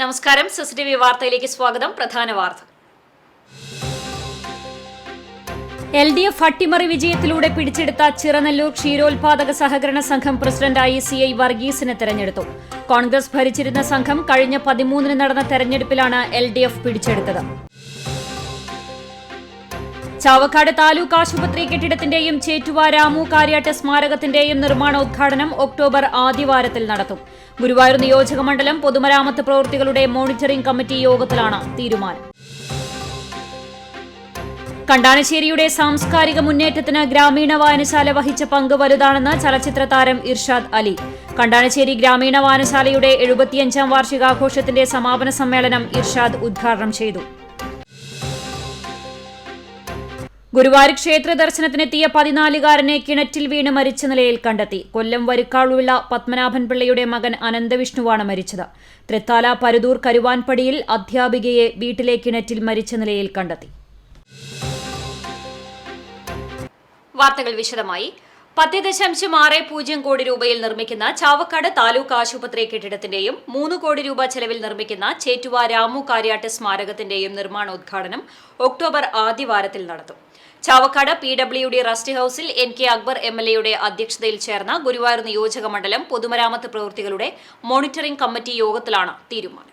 നമസ്കാരം. സിസിടിവി വാർത്തയിലേക്ക് സ്വാഗതം. പ്രധാന വാർത്ത. LDF അട്ടിമറി വിജയത്തിലൂടെ പിടിച്ചെടുത്ത ചിറനല്ലൂർ ക്ഷീരോത്പാദക സഹകരണ സംഘം പ്രസിഡന്റായി CI വർഗീസിനെ തെരഞ്ഞെടുത്തു. കോൺഗ്രസ് ഭരിച്ചിരുന്ന സംഘം കഴിഞ്ഞ 13-ന് നടന്ന തെരഞ്ഞെടുപ്പിലാണ് LDF പിടിച്ചെടുത്തത്. ചാവക്കാട് താലൂക്ക് ആശുപത്രി കെട്ടിടത്തിന്റെയും ചേറ്റുവ രാമു കാര്യാട്ട് സ്മാരകത്തിന്റെയും നിർമ്മാണോദ്ഘാടനം ഒക്ടോബർ ആദ്യവാരത്തിൽ നടത്തും. ഗുരുവായൂർ നിയോജക മണ്ഡലം പൊതുമരാമത്ത് പ്രവൃത്തികളുടെ മോണിറ്ററിംഗ് കമ്മിറ്റി യോഗത്തിലാണ് തീരുമാനം. കണ്ടാനശ്ശേരിയുടെ സാംസ്കാരിക മുന്നേറ്റത്തിന് ഗ്രാമീണ വായനശാല വഹിച്ച പങ്ക് വലുതാണെന്ന് ചലച്ചിത്ര താരം ഇർഷാദ് അലി. കണ്ടാനശ്ശേരി ഗ്രാമീണ വായനശാലയുടെ 75-ാം വാർഷികാഘോഷത്തിന്റെ സമാപന സമ്മേളനം ഇർഷാദ് ഉദ്ഘാടനം ചെയ്തു. ഗുരുവായൂർ ക്ഷേത്ര ദർശനത്തിനെത്തിയ 14-കാരനെ കിണറ്റിൽ വീണ് മരിച്ച നിലയിൽ കണ്ടെത്തി. കൊല്ലം വരുക്കാളുള്ള പത്മനാഭൻ പിള്ളയുടെ മകൻ അനന്തവിഷ്ണുവാണ് മരിച്ചത്. തൃത്താല പരുതൂർ കരുവാൻപടിയിൽ അധ്യാപികയെ വീട്ടിലെ കിണറ്റിൽ മരിച്ച നിലയിൽ കണ്ടെത്തി. വാർത്തകൾ വിശദമായി. 10.60 കോടി രൂപയിൽ നിർമ്മിക്കുന്ന ചാവക്കാട് താലൂക്ക് ആശുപത്രി കെട്ടിടത്തിന്റെയും 3 കോടി രൂപ ചെലവിൽ നിർമ്മിക്കുന്ന ചേറ്റുവ രാമു കാര്യാട്ട് സ്മാരകത്തിന്റെയും നിർമ്മാണോദ്ഘാടനം ഒക്ടോബർ ആദ്യവാരത്തിൽ നടത്തും. ചാവക്കാട് PWD റസ്റ്റ് ഹൌസിൽ NK അക്ബർ MLAയുടെ അധ്യക്ഷതയിൽ ചേർന്ന ഗുരുവായൂർ നിയോജക മണ്ഡലം പൊതുമരാമത്ത് പ്രവൃത്തികളുടെ മോണിറ്ററിംഗ് കമ്മിറ്റി യോഗത്തിലാണ് തീരുമാനം.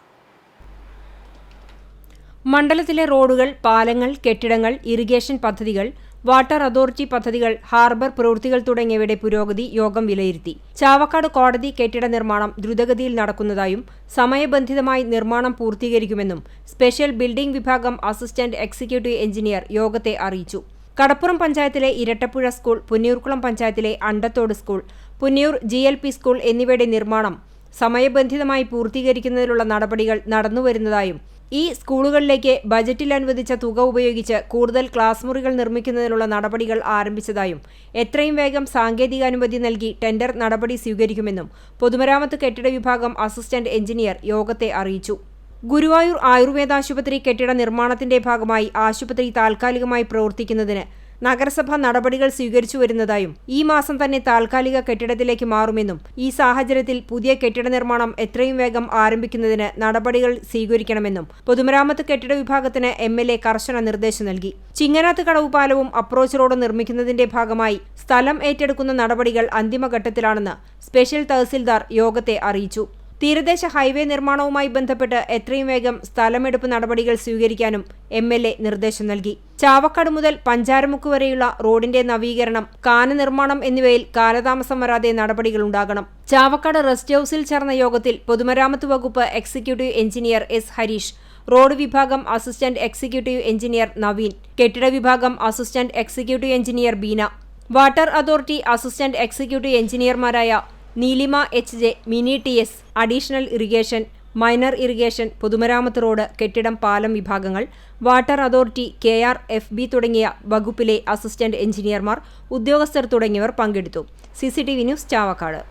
മണ്ഡലത്തിലെ റോഡുകൾ, പാലങ്ങൾ, കെട്ടിടങ്ങൾ, ഇറിഗേഷൻ പദ്ധതികൾ, വാട്ടർ അതോറിറ്റി പദ്ധതികൾ, ഹാർബർ പ്രവൃത്തികൾ തുടങ്ങിയവയുടെ പുരോഗതി യോഗം വിലയിരുത്തി. ചാവക്കാട് കോടതി കെട്ടിട നിർമ്മാണം ദ്രുതഗതിയിൽ നടക്കുന്നതായും സമയബന്ധിതമായി നിർമ്മാണം പൂർത്തീകരിക്കുമെന്നും സ്പെഷ്യൽ ബിൽഡിംഗ് വിഭാഗം അസിസ്റ്റന്റ് എക്സിക്യൂട്ടീവ് എഞ്ചിനീയർ യോഗത്തെ അറിയിച്ചു. കടപ്പുറം പഞ്ചായത്തിലെ ഇരട്ടപ്പുഴ സ്കൂൾ, പുന്നിയൂർക്കുളം പഞ്ചായത്തിലെ Andathode school, Punniyur GLP school എന്നിവയുടെ നിർമ്മാണം സമയബന്ധിതമായി പൂർത്തീകരിക്കുന്നതിനുള്ള നടപടികൾ നടന്നുവരുന്നതായും ഈ സ്കൂളുകളിലേക്ക് ബജറ്റിൽ അനുവദിച്ച തുക ഉപയോഗിച്ച് കൂടുതൽ ക്ലാസ് മുറികൾ നിർമ്മിക്കുന്നതിനുള്ള നടപടികൾ ആരംഭിച്ചതായും എത്രയും വേഗം സാങ്കേതികാനുമതി നൽകി ടെൻഡർ നടപടി സ്വീകരിക്കുമെന്നും പൊതുമരാമത്ത് കെട്ടിട വിഭാഗം അസിസ്റ്റന്റ് എഞ്ചിനീയർ യോഗത്തെ അറിയിച്ചു. ഗുരുവായൂർ ആയുർവേദാശുപത്രി കെട്ടിട നിർമ്മാണത്തിന്റെ ഭാഗമായി ആശുപത്രി താൽക്കാലികമായി പ്രവർത്തിക്കുന്നതിന് നഗരസഭ നടപടികൾ സ്വീകരിച്ചു വരുന്നതായും ഈ മാസം തന്നെ താൽക്കാലിക കെട്ടിടത്തിലേക്ക് മാറുമെന്നും ഈ സാഹചര്യത്തിൽ പുതിയ കെട്ടിട നിർമ്മാണം എത്രയും വേഗം ആരംഭിക്കുന്നതിന് നടപടികൾ സ്വീകരിക്കണമെന്നും പൊതുമരാമത്ത് കെട്ടിട വിഭാഗത്തിന് MLA കർശന നിർദ്ദേശം നൽകി. ചിങ്ങനാത്ത് കടവ് പാലവും അപ്രോച്ച് റോഡും നിർമ്മിക്കുന്നതിന്റെ ഭാഗമായി സ്ഥലം ഏറ്റെടുക്കുന്ന നടപടികൾ അന്തിമഘട്ടത്തിലാണെന്ന് സ്പെഷ്യൽ തഹസിൽദാർ യോഗത്തെ അറിയിച്ചു. തീരദേശ ഹൈവേ നിർമ്മാണവുമായി ബന്ധപ്പെട്ട് എത്രയും വേഗം സ്ഥലമെടുപ്പ് നടപടികൾ സ്വീകരിക്കാനും MLA നിർദ്ദേശം നൽകി. ചാവക്കാട് മുതൽ പഞ്ചാരമുക്ക് വരെയുള്ള റോഡിന്റെ നവീകരണം, കാന നിർമ്മാണം എന്നിവയിൽ കാലതാമസം വരാതെ നടപടികളുണ്ടാകണം. ചാവക്കാട് റസ്റ്റ് ഹൌസിൽ ചേർന്ന യോഗത്തിൽ പൊതുമരാമത്ത് വകുപ്പ് executive engineer S. Harish, road വിഭാഗം അസിസ്റ്റന്റ് എക്സിക്യൂട്ടീവ് എഞ്ചിനീയർ നവീൻ, കെട്ടിട വിഭാഗം assistant executive engineer Beena, water authority assistant executive എഞ്ചിനീയർമാരായ Neelima HJ, Mini TS, additional irrigation, minor irrigation, പൊതുമരാമത്ത് റോഡ്, കെട്ടിടം, പാലം വിഭാഗങ്ങൾ, വാട്ടർ അതോറിറ്റി, KR, FB തുടങ്ങിയ വകുപ്പിലെ അസിസ്റ്റന്റ് എഞ്ചിനീയർമാർ, ഉദ്യോഗസ്ഥർ തുടങ്ങിയവർ പങ്കെടുത്തു. CCTV news, Chavakkad.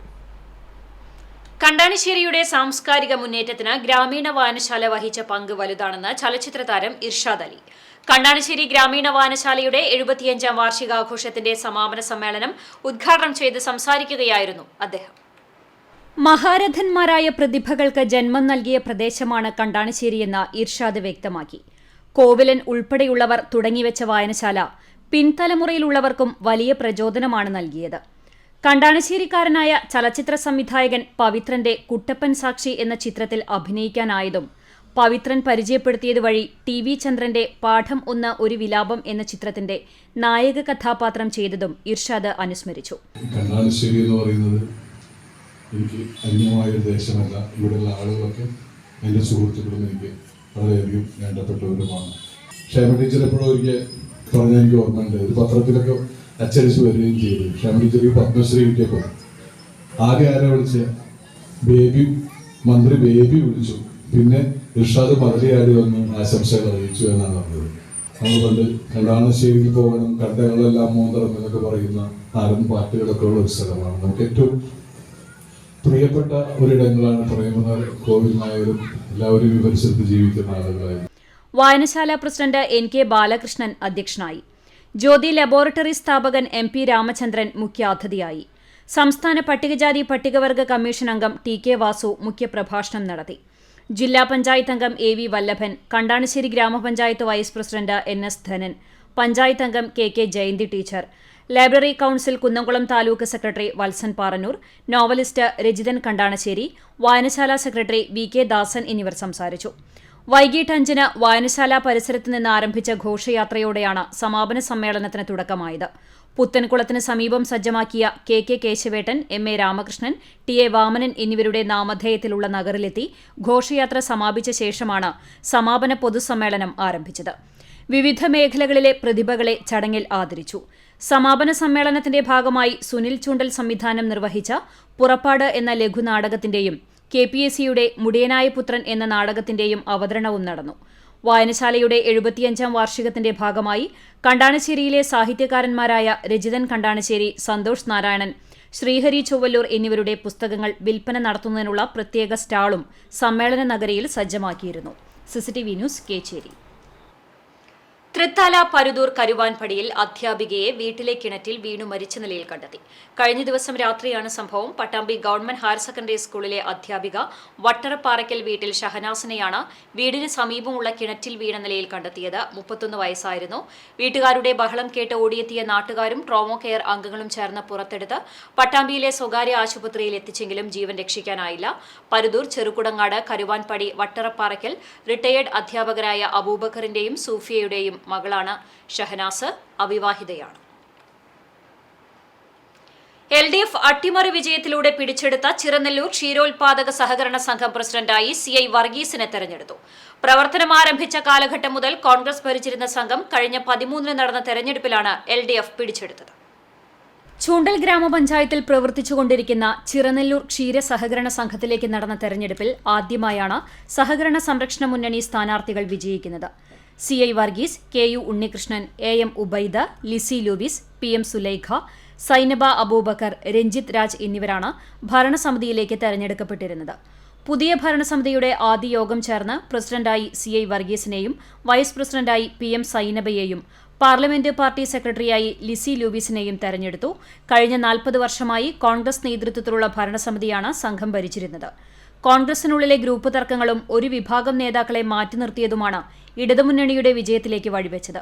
കണ്ടാനശ്ശേരിയുടെ സാംസ്കാരിക മുന്നേറ്റത്തിന് ഗ്രാമീണ വായനശാല വഹിച്ച പങ്ക് വലുതാണെന്ന് ചലച്ചിത്ര താരം ഇർഷാദ് അലി. കണ്ടാനശ്ശേരി ഗ്രാമീണ വായനശാലയുടെ 75-ാം വാർഷികാഘോഷത്തിന്റെ സമാപന സമ്മേളനം ഉദ്ഘാടനം ചെയ്ത് സംസാരിക്കുകയായിരുന്നു അദ്ദേഹം. മഹാരഥന്മാരായ പ്രതിഭകൾക്ക് ജന്മം നൽകിയ പ്രദേശമാണ് കണ്ടാനശ്ശേരിയെന്ന് ഇർഷാദ് വ്യക്തമാക്കി. കോവിലൻ ഉൾപ്പെടെയുള്ളവർ തുടങ്ങിവെച്ച വായനശാല പിൻതലമുറയിലുള്ളവർക്കും വലിയ പ്രചോദനമാണ് നൽകിയത്. കണ്ടാനശ്ശേരിക്കാരനായ ചലച്ചിത്ര സംവിധായകൻ പവിത്രന്റെ കുട്ടപ്പൻ സാക്ഷി എന്ന ചിത്രത്തിൽ അഭിനയിക്കാനായതും പവിത്രൻ പരിചയപ്പെടുത്തിയത് വഴി TV ചന്ദ്രന്റെ പാഠം 1 ഒരു വിലാപം എന്ന ചിത്രത്തിന്റെ നായക കഥാപാത്രം ചെയ്തതും ഇർഷാദ് അനുസ്മരിച്ചു. കണ്ടാനശ്ശേരി എന്ന് പറയുന്നത് എനിക്ക് അന്യമായൊരു ദേശമല്ല. ഇവിടെയുള്ള ആളുകളൊക്കെ എൻ്റെ സുഹൃത്തുക്കളും എനിക്ക് വളരെയധികം വേണ്ടപ്പെട്ടവരുമാണ്. ക്ഷേമ ടീച്ചർ എപ്പോഴും ഒരിക്കൽ പറഞ്ഞാൽ എനിക്ക് ഓർമ്മയുണ്ട്. ഒരു പത്രത്തിലൊക്കെ അച്ചടിച്ച് വരികയും ചെയ്തു. ക്ഷേമ ടീച്ചർക്ക് പത്മശ്രീ കിട്ടിയപ്പോൾ ആദ്യം ആരെ വിളിച്ച് മന്ത്രി ബേബി വിളിച്ചു. പിന്നെ ഇർഷാദ് മതിലിയാടി വന്ന് ആശംസകൾ അറിയിച്ചു എന്നാണ് പറഞ്ഞത്. നമ്മൾ പണ്ട് കണ്ടാനശ്ശേരിയിൽ പോകണം, കണ്ടകളെല്ലാം മോന്തരം എന്നൊക്കെ പറയുന്ന നാടൻ പാട്ടുകളൊക്കെ ഉള്ള ഒരു സ്ഥലമാണ്. നമുക്ക് ഏറ്റവും പ്രിയപ്പെട്ട ഒരിടങ്ങളാണ് പറയുന്നത്. കോവിലിനായാലും എല്ലാവരും ഈ പരിസരത്ത് ജീവിക്കുന്ന ആളുകളായിരുന്നു. വായനശാല പ്രസിഡന്റ് NK ബാലകൃഷ്ണൻ അധ്യക്ഷനായി. ജ്യോതി ലബോറട്ടറി സ്ഥാപകൻ MP രാമചന്ദ്രൻ മുഖ്യാതിഥിയായി. സംസ്ഥാന പട്ടികജാതി പട്ടികവർഗ കമ്മീഷൻ അംഗം TK വാസു മുഖ്യപ്രഭാഷണം നടത്തി. ജില്ലാ പഞ്ചായത്ത് അംഗം AV Vallabhan, Kandanassery grama panchayat vice president NS Dhanan, panchayat അംഗം KK Jayanthi teacher, library council Kunnamkulam taluk secretary Valsan Parannur, novelist Rajithan Kandanassery, വായനശാല സെക്രട്ടറി VK ദാസൻ എന്നിവർ സംസാരിച്ചു. വൈകിട്ട് 5-ന് വായനശാല പരിസരത്ത് നിന്ന് ആരംഭിച്ച ഘോഷയാത്രയോടെയാണ് സമാപന സമ്മേളനത്തിന് തുടക്കമായത്. പുത്തൻകുളത്തിന് സമീപം സജ്ജമാക്കിയ KK കേശവേട്ടൻ, MA Ramakrishnan, TA Vamanan എന്നിവരുടെ നാമധേയത്തിലുള്ള നഗറിലെത്തി ഘോഷയാത്ര സമാപിച്ച ശേഷമാണ് സമാപന പൊതുസമ്മേളനം ആരംഭിച്ചത്. വിവിധ മേഖലകളിലെ പ്രതിഭകളെ ചടങ്ങിൽ ആദരിച്ചു. സമാപന സമ്മേളനത്തിന്റെ ഭാഗമായി സുനിൽ ചൂണ്ടൽ സംവിധാനം നിർവഹിച്ച പുറപ്പാട് എന്ന ലഘുനാടകത്തിന്റെയും KPSCയുടെ മുടിയനായ പുത്രൻ എന്ന നാടകത്തിന്റെയും അവതരണവും നടന്നു. വായനശാലയുടെ 75-ാം വാർഷികത്തിന്റെ ഭാഗമായി കണ്ടാണശ്ശേരിയിലെ സാഹിത്യകാരന്മാരായ രജിതൻ കണ്ടാണശ്ശേരി, സന്തോഷ് നാരായണൻ, ശ്രീഹരി ചൊവ്വല്ലൂർ എന്നിവരുടെ പുസ്തകങ്ങൾ വിൽപ്പന നടത്തുന്നതിനുള്ള പ്രത്യേക സ്റ്റാളും സമ്മേളന നഗരിയിൽ സജ്ജമാക്കിയിരുന്നു. CCTV news, Kechery. തൃത്താല പരുതൂർ കരുവാൻപടിയിൽ അധ്യാപികയെ വീട്ടിലെ കിണറ്റിൽ വീണു മരിച്ച നിലയിൽ കണ്ടെത്തി. കഴിഞ്ഞ ദിവസം രാത്രിയാണ് സംഭവം. പട്ടാമ്പി ഗവൺമെന്റ് ഹയർ സെക്കൻഡറി സ്കൂളിലെ അധ്യാപിക വട്ടറപ്പാറയ്ക്കൽ വീട്ടിൽ ഷഹനാസിനെയാണ് വീടിന് സമീപമുള്ള കിണറ്റിൽ വീണ നിലയിൽ കണ്ടെത്തിയത്. 31 വയസ്സായിരുന്നു. വീട്ടുകാരുടെ ബഹളം കേട്ട് ഓടിയെത്തിയ നാട്ടുകാരും ട്രോമോ കെയർ അംഗങ്ങളും ചേർന്ന് പുറത്തെടുത്ത് പട്ടാമ്പിയിലെ സ്വകാര്യ ആശുപത്രിയിൽ എത്തിച്ചെങ്കിലും ജീവൻ രക്ഷിക്കാനായില്ല. പരുതൂർ ചെറുകുടങ്ങാട് കരുവാൻപടി വട്ടറപ്പാറയ്ക്കൽ റിട്ടയേർഡ് അധ്യാപകരായ അബൂബക്കറിന്റെയും സൂഫിയയുടെയും മകളാണ് ഷഹനാസ്. അവിവാഹിതയാണ്. LDF അട്ടിമറി വിജയത്തിലൂടെ പിടിച്ചെടുത്ത ചിറനെല്ലൂർ ക്ഷീരോത്പാദക സഹകരണ സംഘം പ്രസിഡന്റായി CI വർഗീസിനെ തെരഞ്ഞെടുത്തു. പ്രവർത്തനം ആരംഭിച്ച കാലഘട്ടം മുതൽ കോൺഗ്രസ് ഭരിച്ചിരുന്ന സംഘം കഴിഞ്ഞ 13-ന് നടന്ന തെരഞ്ഞെടുപ്പിലാണ് LDF പിടിച്ചെടുത്തത്. ചൂണ്ടൽ ഗ്രാമപഞ്ചായത്തിൽ പ്രവർത്തിച്ചുകൊണ്ടിരിക്കുന്ന ചിറനെല്ലൂർ ക്ഷീര സഹകരണ സംഘത്തിലേക്ക് നടന്ന തെരഞ്ഞെടുപ്പിൽ ആദ്യമായാണ് സഹകരണ സംരക്ഷണ മുന്നണി സ്ഥാനാർത്ഥികൾ വിജയിക്കുന്നത്. CI Varghese, KU Unnikrishnan, AM Ubaida, Lissy Louis, PM Sulaikha, Sainaba Aboobacker, Ranjith Raj എന്നിവരാണ് ഭരണസമിതിയിലേക്ക് തെരഞ്ഞെടുക്കപ്പെട്ടിരുന്നത്. പുതിയ ഭരണസമിതിയുടെ ആദ്യ യോഗം ചേർന്ന് പ്രസിഡന്റായി CI വർഗീസിനെയും വൈസ് പ്രസിഡന്റായി PM സൈനബയെയും പാർലമെന്റ് പാർട്ടി സെക്രട്ടറിയായി ലിസി ലൂവിസിനെയും തെരഞ്ഞെടുത്തു. കഴിഞ്ഞ 40 വർഷമായി കോൺഗ്രസ് നേതൃത്വത്തിലുള്ള ഭരണസമിതിയാണ് സംഘം ഭരിച്ചിരുന്നത്. കോൺഗ്രസിനുള്ളിലെ ഗ്രൂപ്പ് തർക്കങ്ങളും ഒരു വിഭാഗം നേതാക്കളെ മാറ്റി നിർത്തിയതുമാണ് ഇടതുമുന്നണിയുടെ വിജയത്തിലേക്ക് വഴിവെച്ചത്.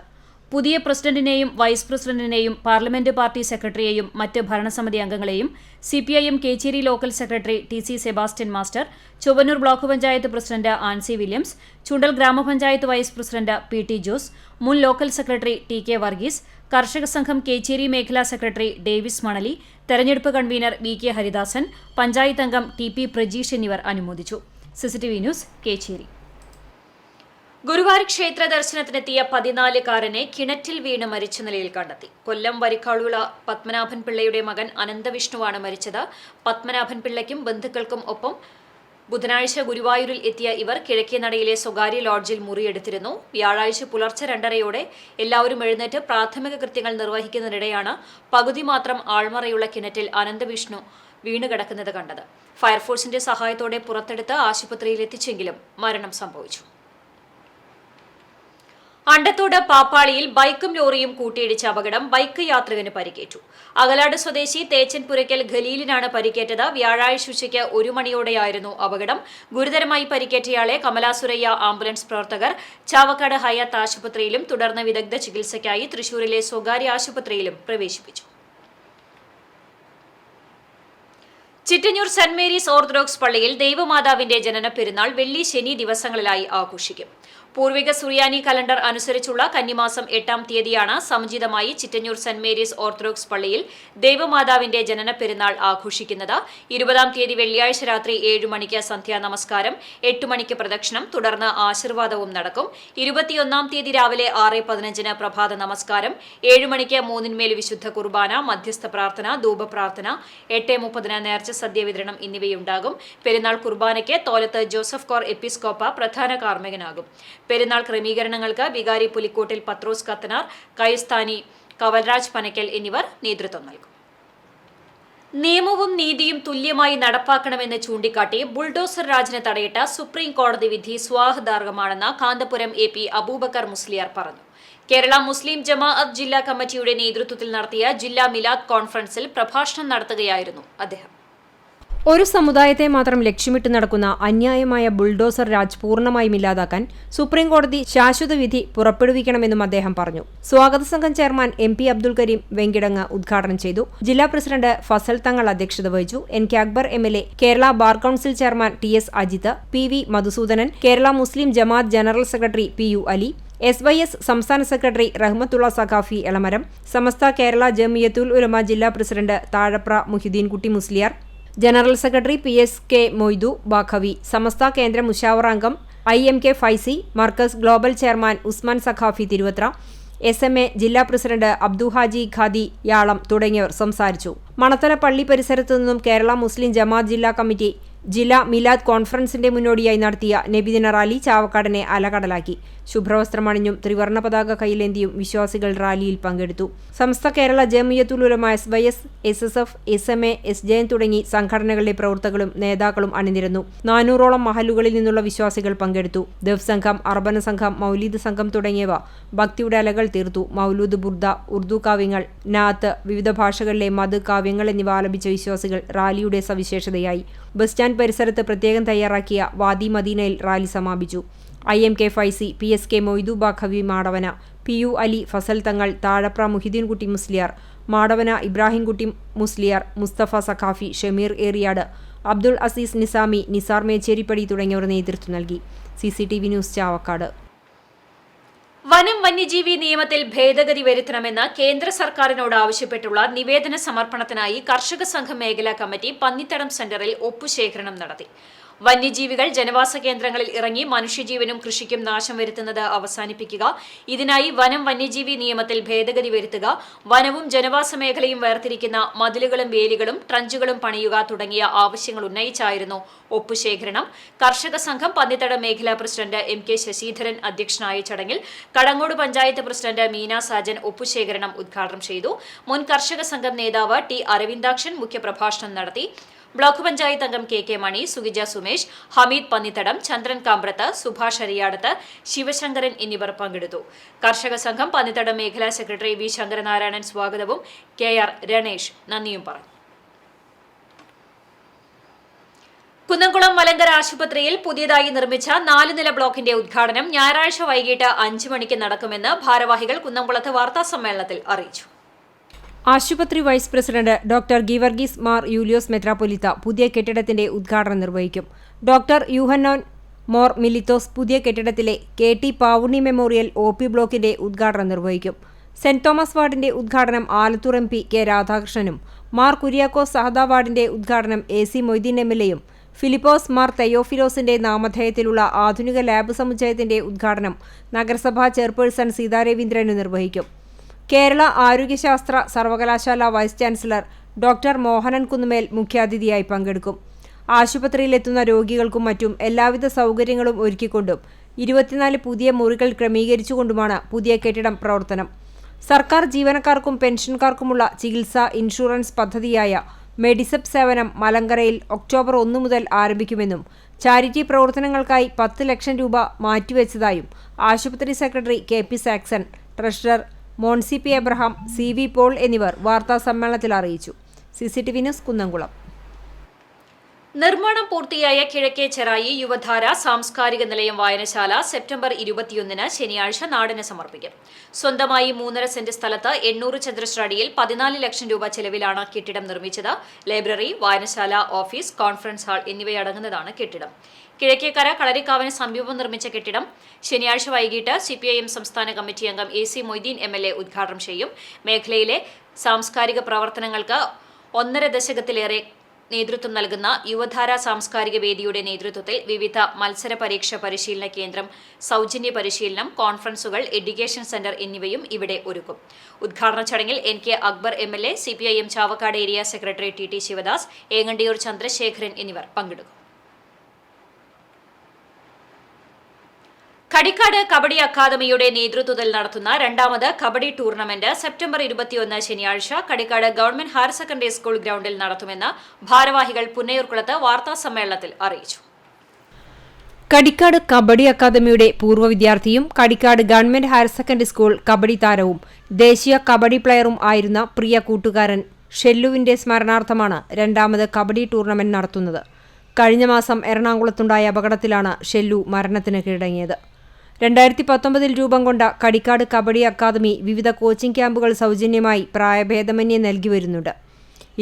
പുതിയ പ്രസിഡന്റിനെയും വൈസ് പ്രസിഡന്റിനെയും പാർലമെന്റ് പാർട്ടി സെക്രട്ടറിയെയും മറ്റ് ഭരണസമിതി അംഗങ്ങളെയും CPIM Kecheri local secretary TC Sebastian master, Chowwannur block panchayat president Ancy Williams, Chundal grama panchayat vice president PT Jose, മുൻ ലോക്കൽ സെക്രട്ടറി TK വർഗീസ്, കർഷക സംഘം കേച്ചേരി മേഖലാ സെക്രട്ടറി ഡേവിസ് മണലി, തെരഞ്ഞെടുപ്പ് കൺവീനർ VK ഹരിദാസൻ, പഞ്ചായത്ത് അംഗം TP പ്രജീഷ് എന്നിവർ അനുമോദിച്ചു. CCTV news, Kecheri. ഗുരുവായൂർ ക്ഷേത്ര ദർശനത്തിനെത്തിയ 14-കാരനെ കിണറ്റിൽ വീണ് മരിച്ച നിലയിൽ കണ്ടെത്തി. കൊല്ലം വരിക്കാളുള്ള പത്മനാഭൻ പിള്ളയുടെ മകൻ അനന്തവിഷ്ണുവാണ് മരിച്ചത്. പത്മനാഭൻ പിള്ളയ്ക്കും ബന്ധുക്കൾക്കും ഒപ്പം ബുധനാഴ്ച ഗുരുവായൂരിൽ എത്തിയ ഇവർ കിഴക്കേനടയിലെ സ്വകാര്യ ലോഡ്ജിൽ മുറിയെടുത്തിരുന്നു. വ്യാഴാഴ്ച പുലർച്ചെ 2:30-യോടെ എല്ലാവരും എഴുന്നേറ്റ് പ്രാഥമിക കൃത്യങ്ങൾ നിർവഹിക്കുന്നതിനിടെയാണ് പകുതി മാത്രം ആൾമറയുള്ള കിണറ്റിൽ അനന്തവിഷ്ണു വീണുകിടക്കുന്നത് കണ്ടത്. ഫയർഫോഴ്സിന്റെ സഹായത്തോടെ പുറത്തെടുത്ത് ആശുപത്രിയിൽ എത്തിച്ചെങ്കിലും മരണം സംഭവിച്ചു. അണ്ടത്തോട് പാപ്പാളിയിൽ ബൈക്കും ലോറിയും കൂട്ടിയിടിച്ച അപകടം. ബൈക്ക് യാത്രികന് പരിക്കേറ്റു. അകലാട് സ്വദേശി തേച്ചൻപുരയ്ക്കൽ ഖലീലിനാണ് പരിക്കേറ്റത്. വ്യാഴാഴ്ച ഉച്ചയ്ക്ക് 1 മണിയോടെയായിരുന്നു അപകടം. ഗുരുതരമായി പരിക്കേറ്റയാളെ കമലാസുരയ്യ ആംബുലൻസ് പ്രവർത്തകർ ചാവക്കാട് ഹയാത്ത് ആശുപത്രിയിലും തുടർന്ന് വിദഗ്ധ ചികിത്സയ്ക്കായി തൃശൂരിലെ സ്വകാര്യ ആശുപത്രിയിലും പ്രവേശിപ്പിച്ചു. ചിറ്റഞ്ഞൂർ സെന്റ് മേരീസ് ഓർത്തഡോക്സ് പള്ളിയിൽ ദൈവമാതാവിന്റെ ജനന പെരുന്നാൾ വെള്ളി, ശനി ദിവസങ്ങളിലായി ആഘോഷിക്കും. പൂർവിക സുറിയാനി കലണ്ടർ അനുസരിച്ചുള്ള കന്നിമാസം 8-ാം തീയതിയാണ് സമുചിതമായി ചിറ്റഞ്ഞൂർ സെന്റ് മേരീസ് ഓർത്തഡോക്സ് പള്ളിയിൽ ദൈവമാതാവിന്റെ ജനന പെരുന്നാൾ ആഘോഷിക്കുന്നത്. 20-ാം തീയതി വെള്ളിയാഴ്ച രാത്രി 7 മണിക്ക് സന്ധ്യാ നമസ്കാരം, 8 മണിക്ക് പ്രദക്ഷിണം, തുടർന്ന് ആശീർവാദവും നടക്കും. 21-ാം തീയതി രാവിലെ 6:15-ന് പ്രഭാത നമസ്കാരം, 7 മണിക്ക് 3-ന്മേൽ വിശുദ്ധ കുർബാന, മധ്യസ്ഥ പ്രാർത്ഥന, ധൂപപ്രാർത്ഥന, 8:30-ന് നേർച്ച സദ്യ വിതരണം എന്നിവയുണ്ടാകും. പെരുന്നാൾ കുർബാനയ്ക്ക് തോലത്ത് ജോസഫ് കോർ എപ്പിസ്കോപ്പ പ്രധാന കാർമ്മികനാകും. പെരുന്നാൾ ക്രമീകരണങ്ങൾക്ക് വികാരി പുലിക്കോട്ടിൽ പത്രോസ് കത്തനാർ, കൈസ്ഥാനി കവൽരാജ് പനക്കൽ എന്നിവർ നേതൃത്വം നൽകും. നിയമവും നീതിയും തുല്യമായി നടപ്പാക്കണമെന്ന് ചൂണ്ടിക്കാട്ടി ബുൾഡോസർ രാജിന് തടയിട്ട സുപ്രീം കോടതി വിധി സ്വാഗതാർഹമാണെന്ന് കാന്തപുരം AP അബൂബക്കർ മുസ്ലിയാർ പറഞ്ഞു. കേരള മുസ്ലിം ജമാഅത്ത് ജില്ലാ കമ്മിറ്റിയുടെ നേതൃത്വത്തിൽ നടത്തിയ ജില്ലാ മിലാദ് കോൺഫറൻസിൽ പ്രഭാഷണം നടത്തുകയായിരുന്നു അദ്ദേഹം. ഒരു സമുദായത്തെ മാത്രം ലക്ഷ്യമിട്ട് നടക്കുന്ന അന്യായമായ ബുൾഡോസർ രാജ് പൂർണ്ണമായും ഇല്ലാതാക്കാൻ സുപ്രീംകോടതി ശാശ്വത വിധി പുറപ്പെടുവിക്കണമെന്നും അദ്ദേഹം പറഞ്ഞു. സ്വാഗത സംഘം ചെയർമാൻ MP അബ്ദുൽ കരീം വെങ്കിടങ്ങ് ഉദ്ഘാടനം ചെയ്തു. ജില്ലാ പ്രസിഡന്റ് ഫസൽ തങ്ങൾ അധ്യക്ഷത വഹിച്ചു. NK Akbar MLA, Kerala bar council chairman TS Ajith, PV Madhusoodanan, Kerala Muslim Jamaath general secretary PU Ali, SYS സംസ്ഥാന സെക്രട്ടറി റഹ്മത്തുള്ള സഖാഫി എളമരം, സമസ്ത കേരള ജമിയത്തുൽ ഉലമ ജില്ലാ president Thazhapra Muhiyuddin Kutty Musliyar, general secretary PSK Moidu Baqavi, Samastha കേന്ദ്ര മുഷാവറ അംഗം IMK Faizy, Markaz global chairman Usman Saqafi Thiruvathra, SMA ജില്ലാ പ്രസിഡന്റ് അബ്ദുഹാജി ഖാദി യാളം തുടങ്ങിയവർ സംസാരിച്ചു. മണത്തല പള്ളി പരിസരത്തു നിന്നും കേരള മുസ്ലിം ജമാഅത്ത് ജില്ലാ കമ്മിറ്റി ജില്ലാ മിലാദ് കോൺഫറൻസിന്റെ മുന്നോടിയായി നടത്തിയ നബിദിന റാലി ചാവക്കാടിനെ അലകടലാക്കി. ശുഭ്രവസ്ത്രമണിഞ്ഞും ത്രിവർണ്ണ പതാക കൈയിലേന്തിയും വിശ്വാസികൾ റാലിയിൽ പങ്കെടുത്തു. സമസ്ത കേരള ജമിയത്തുൽ ഉലമ, SYS, SSF, SMA, SJN തുടങ്ങി സംഘടനകളുടെ പ്രവർത്തകരും നേതാക്കളും അണിനിരന്നു. 400ഓളം മഹലുകളിൽ നിന്നുള്ള വിശ്വാസികൾ പങ്കെടുത്തു. ദഫ് സംഘം, അർബന സംഘം, മൗലീദ് സംഘം തുടങ്ങിയവ ഭക്തിയുടെ അലകൾ തീർത്തു. മൗലൂദ്, ബുർദ, ഉർദു കാവ്യങ്ങൾ, നാത്ത്, വിവിധ ഭാഷകളിലെ മദ് കാവ്യങ്ങൾ എന്നിവ ആലപിച്ച വിശ്വാസികൾ റാലിയുടെ സവിശേഷതയായി. ബസ് സ്റ്റാൻഡ് പരിസരത്ത് പ്രത്യേകം തയ്യാറാക്കിയ വാദി മദീനയിൽ റാലി സമാപിച്ചു. IMK Faizy, PSK Moidu Baqavi Madavana, PU Ali, Fasal തങ്ങൾ, താഴപ്ര മുഹിദ്ദീൻ കുട്ടി മുസ്ലിയാർ, മാടവന ഇബ്രാഹിം കുട്ടി മുസ്ലിയാർ, മുസ്തഫ സഖാഫി, ഷമീർ ഏറിയാട്, അബ്ദുൾ അസീസ് നിസാമി, നിസാർ മേച്ചേരിപ്പടി തുടങ്ങിയവർ നേതൃത്വം നൽകി. CCTV news Chavakkad. വനം വന്യജീവി നിയമത്തിൽ ഭേദഗതി വരുത്തണമെന്ന് കേന്ദ്ര സർക്കാരിനോട് ആവശ്യപ്പെട്ടുള്ള നിവേദന സമർപ്പണത്തിനായി കർഷക സംഘം മേഖലാ കമ്മിറ്റി പന്നിത്തടം സെന്ററിൽ ഒപ്പുശേഖരണം നടത്തി. വന്യജീവികൾ ജനവാസ കേന്ദ്രങ്ങളിൽ ഇറങ്ങി മനുഷ്യജീവനും കൃഷിക്കും നാശം വരുത്തുന്നത് അവസാനിപ്പിക്കുക, ഇതിനായി വനം വന്യജീവി നിയമത്തിൽ ഭേദഗതി വരുത്തുക, വനവും ജനവാസ മേഖലയും വേർതിരിക്കുന്ന മതിലുകളും വേലികളും ട്രഞ്ചുകളും പണിയുക തുടങ്ങിയ ആവശ്യങ്ങൾ ഉന്നയിച്ചായിരുന്നു ഒപ്പുശേഖരണം. കർഷക സംഘം പന്നിത്തടം മേഖലാ പ്രസിഡന്റ് MK ശശിധരൻ അധ്യക്ഷനായ ചടങ്ങിൽ കടങ്ങോട് പഞ്ചായത്ത് പ്രസിഡന്റ് മീന സാജൻ ഒപ്പുശേഖരണം ഉദ്ഘാടനം ചെയ്തു. മുൻ കർഷക സംഘം നേതാവ് T അരവിന്ദാക്ഷൻ മുഖ്യപ്രഭാഷണം നടത്തി. ബ്ലോക്ക് പഞ്ചായത്ത് അംഗം KK മണി, സുഗിജ സുമേഷ്, ഹമീദ് പന്നിത്തടം, ചന്ദ്രൻ കാമ്പ്രത്ത്, സുഭാഷ് അരിയാടത്ത്, ശിവശങ്കരൻ എന്നിവർ പങ്കെടുത്തു. കർഷക സംഘം പന്നിത്തടം മേഖലാ സെക്രട്ടറി V ശങ്കരനാരായണൻ സ്വാഗതവും KR രണേഷ് നന്ദിയും പറഞ്ഞു. കുന്നംകുളം മലങ്കര ആശുപത്രിയിൽ പുതിയതായി നിർമ്മിച്ച 4 നില ബ്ലോക്കിന്റെ ഉദ്ഘാടനം ഞായറാഴ്ച വൈകിട്ട് 5 മണിക്ക് നടക്കുമെന്ന് ഭാരവാഹികൾ കുന്നംകുളത്ത് വാർത്താസമ്മേളനത്തിൽ അറിയിച്ചു. ആശുപത്രി vice president doctor Geevarghese Mar Yulios മെത്രാപ്പൊലീത്ത പുതിയ കെട്ടിടത്തിന്റെ ഉദ്ഘാടനം നിർവഹിക്കും. ഡോക്ടർ യൂഹന്നോൻ മോർ മിലിത്തോസ് പുതിയ കെട്ടിടത്തിലെ KT പാവുണ്ണി മെമ്മോറിയൽ OP ബ്ലോക്കിന്റെ ഉദ്ഘാടനം നിർവഹിക്കും. സെന്റ് തോമസ് വാർഡിന്റെ ഉദ്ഘാടനം ആലത്തൂർ MP K രാധാകൃഷ്ണനും, മാർ കുര്യാക്കോസ് സഹദ വാർഡിന്റെ ഉദ്ഘാടനം AC മൊയ്തീൻ MLAയും, ഫിലിപ്പോസ് മാർ തെയോഫിലോസിന്റെ നാമധേയത്തിലുള്ള ആധുനിക ലാബ് സമുച്ചയത്തിന്റെ ഉദ്ഘാടനം നഗരസഭാ ചെയർപേഴ്സൺ സീതാരവീന്ദ്രന് നിർവഹിക്കും. കേരള ആരോഗ്യശാസ്ത്ര സർവകലാശാല വൈസ് ചാൻസലർ ഡോക്ടർ മോഹനൻ കുന്നുമേൽ മുഖ്യാതിഥിയായി പങ്കെടുക്കും. ആശുപത്രിയിലെത്തുന്ന രോഗികൾക്കും മറ്റും എല്ലാവിധ സൗകര്യങ്ങളും ഒരുക്കിക്കൊണ്ടും 24 പുതിയ മുറികൾ ക്രമീകരിച്ചുകൊണ്ടുമാണ് പുതിയ കെട്ടിടം പ്രവർത്തനം. സർക്കാർ ജീവനക്കാർക്കും പെൻഷൻകാർക്കുമുള്ള ചികിത്സാ ഇൻഷുറൻസ് പദ്ധതിയായ മെഡിസെപ് സേവനം മലങ്കരയിൽ ഒക്ടോബർ 1 മുതൽ ആരംഭിക്കുമെന്നും ചാരിറ്റി പ്രവർത്തനങ്ങൾക്കായി 10 ലക്ഷം രൂപ മാറ്റിവെച്ചതായും ആശുപത്രി secretary KP Saxon, treasurer Moncy P Abraham, CV Paul എന്നിവർ വാർത്താസമ്മേളനത്തിൽ അറിയിച്ചു. CCTV news Kunnamkulam. നിർമ്മാണം പൂർത്തിയായ കിഴക്കേ ചെറായി യുവധാര സാംസ്കാരിക നിലയം വായനശാല സെപ്റ്റംബർ 21 ശനിയാഴ്ച നാടിന് സമർപ്പിക്കും. സ്വന്തമായി 3.5 സെന്റ് സ്ഥലത്ത് 800 ചതുരശ്ര അടിയിൽ 14 ലക്ഷം രൂപ ചെലവിലാണ് കെട്ടിടം നിർമ്മിച്ചത്. ലൈബ്രറി, വായനശാല, ഓഫീസ്, കോൺഫറൻസ് ഹാൾ എന്നിവയടങ്ങുന്നതാണ് കെട്ടിടം. കിഴക്കേക്കര കളരിക്കാവിന് സമീപം നിർമ്മിച്ച കെട്ടിടം ശനിയാഴ്ച വൈകിട്ട് CPIM സംസ്ഥാന കമ്മിറ്റി അംഗം AC മൊയ്തീൻ MLA ഉദ്ഘാടനം ചെയ്യും. മേഖലയിലെ സാംസ്കാരിക പ്രവർത്തനങ്ങൾക്ക് 1.5 ദശകത്തിലേറെ നേതൃത്വം നൽകുന്ന യുവധാര സാംസ്കാരിക വേദിയുടെ നേതൃത്വത്തിൽ വിവിധ മത്സര പരീക്ഷ പരിശീലന കേന്ദ്രം, സൗജന്യ പരിശീലനം, കോൺഫറൻസുകൾ, എഡ്യൂക്കേഷൻ സെന്റർ എന്നിവയും ഇവിടെ ഒരുക്കും. ഉദ്ഘാടന ചടങ്ങിൽ NK Akbar MLA, CPIM Chavakkad area secretary TT Sivadas, Engandiyur Chandrasekharan എന്നിവർ പങ്കെടുക്കും. കടിക്കാട് കബഡി അക്കാദമിയുടെ നേതൃത്വത്തിൽ നടത്തുന്ന 2ാമത് കബഡി ടൂർണമെന്റ് സെപ്റ്റംബർ 21 ശനിയാഴ്ച Kadikkad government higher secondary school ഗ്രൗണ്ടിൽ നടത്തുമെന്ന് ഭാരവാഹികൾ പുന്നയൂർക്കുളത്ത് വാർത്താസമ്മേളനത്തിൽ അറിയിച്ചു. കടിക്കാട് കബഡി അക്കാദമിയുടെ പൂർവ്വ വിദ്യാർത്ഥിയും Kadikkad government higher secondary school kabaddi താരവും ദേശീയ കബഡി പ്ലെയറും ആയിരുന്ന പ്രിയ കൂട്ടുകാരൻ ഷെല്ലുവിന്റെ സ്മരണാർത്ഥമാണ് രണ്ടാമത് കബഡി ടൂർണമെന്റ് നടത്തുന്നത്. കഴിഞ്ഞ മാസം എറണാകുളത്തുണ്ടായ അപകടത്തിലാണ് ഷെല്ലു മരണത്തിന് കീഴടങ്ങിയത്. 2019 രൂപം കൊണ്ട കടിക്കാട് കബഡി അക്കാദമി വിവിധ കോച്ചിംഗ് ക്യാമ്പുകൾ സൗജന്യമായി പ്രായഭേദമന്യേ നൽകി വരുന്നുണ്ട്.